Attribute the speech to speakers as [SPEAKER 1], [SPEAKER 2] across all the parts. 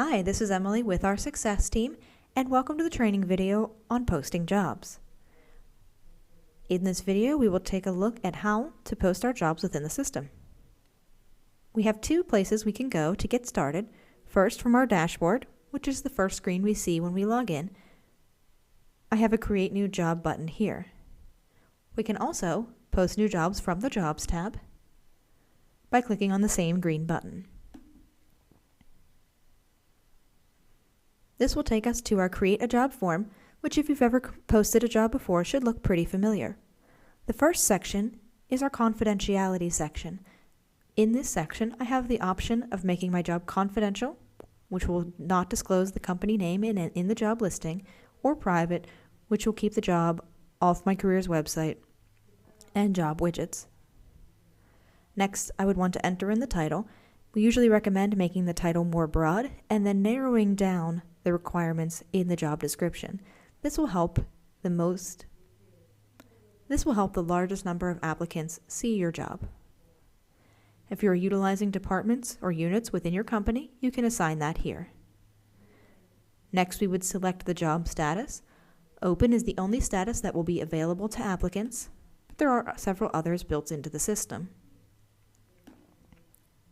[SPEAKER 1] Hi, this is Emily with our Success team, and welcome to the training video on posting jobs. In this video, we will take a look at how to post our jobs within the system. We have two places we can go to get started. First, from our dashboard, which is the first screen we see when we log in, I have a Create New Job button here. We can also post new jobs from the Jobs tab by clicking on the same green button. This will take us to our Create a Job form, which if you've ever posted a job before should look pretty familiar. The first section is our confidentiality section. In this section, I have the option of making my job confidential, which will not disclose the company name in the job listing, or private, which will keep the job off my careers website and job widgets. Next, I would want to enter in the title. We usually recommend making the title more broad and then narrowing down the requirements in the job description. This will help the largest number of applicants see your job. If you're utilizing departments or units within your company, you can assign that here. Next, we would select the job status. Open is the only status that will be available to applicants, but there are several others built into the system.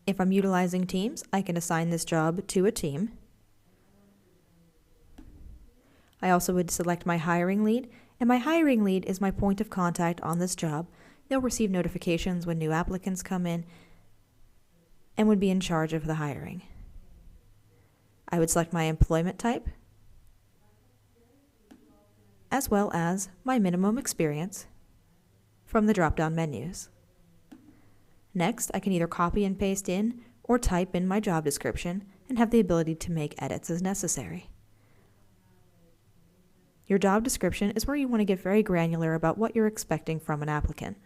[SPEAKER 1] If I'm utilizing teams, I can assign this job to a team. I also would select my hiring lead, and my hiring lead is my point of contact on this job. They'll receive notifications when new applicants come in and would be in charge of the hiring. I would select my employment type, as well as my minimum experience from the drop-down menus. Next, I can either copy and paste in or type in my job description and have the ability to make edits as necessary. Your job description is where you want to get very granular about what you're expecting from an applicant.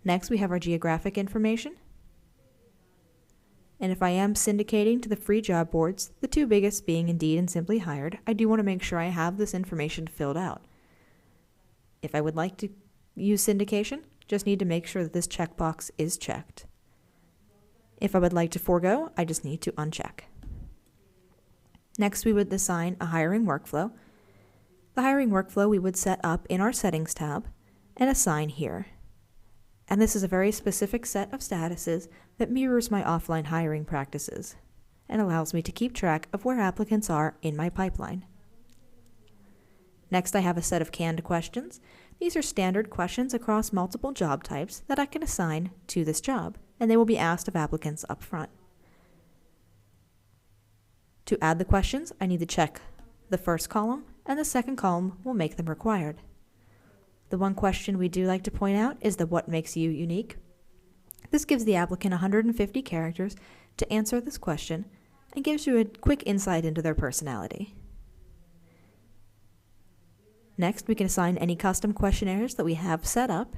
[SPEAKER 1] Next, we have our geographic information. And if I am syndicating to the free job boards, the two biggest being Indeed and Simply Hired, I do want to make sure I have this information filled out. If I would like to use syndication, just need to make sure that this checkbox is checked. If I would like to forego, I just need to uncheck. Next, we would assign a hiring workflow. The hiring workflow we would set up in our Settings tab and assign here. And this is a very specific set of statuses that mirrors my offline hiring practices and allows me to keep track of where applicants are in my pipeline. Next, I have a set of canned questions. These are standard questions across multiple job types that I can assign to this job, and they will be asked of applicants up front. To add the questions, I need to check the first column, and the second column will make them required. The one question we do like to point out is the what makes you unique. This gives the applicant 150 characters to answer this question and gives you a quick insight into their personality. Next, we can assign any custom questionnaires that we have set up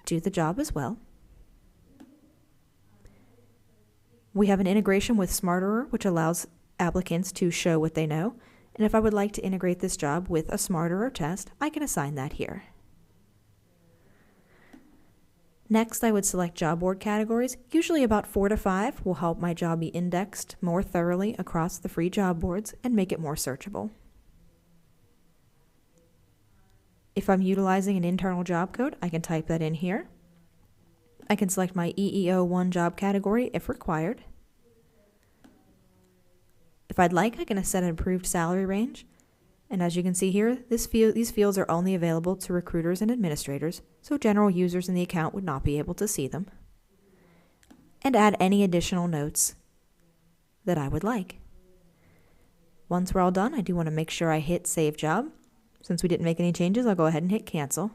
[SPEAKER 1] to the job as well. We have an integration with Smarterer, which allows applicants to show what they know. And if I would like to integrate this job with a Smarterer test, I can assign that here. Next, I would select job board categories. Usually about 4 to 5 will help my job be indexed more thoroughly across the free job boards and make it more searchable. If I'm utilizing an internal job code, I can type that in here. I can select my EEO1 job category if required. If I'd like, I can set an approved salary range. And as you can see here, these fields are only available to recruiters and administrators, so general users in the account would not be able to see them. And add any additional notes that I would like. Once we're all done, I do want to make sure I hit Save Job. Since we didn't make any changes, I'll go ahead and hit Cancel.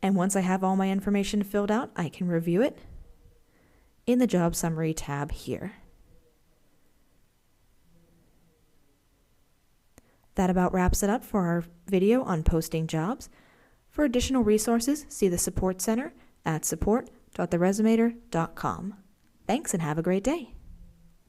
[SPEAKER 1] And once I have all my information filled out, I can review it in the Job Summary tab here. That about wraps it up for our video on posting jobs. For additional resources, see the Support Center at support.theresumator.com. Thanks and have a great day.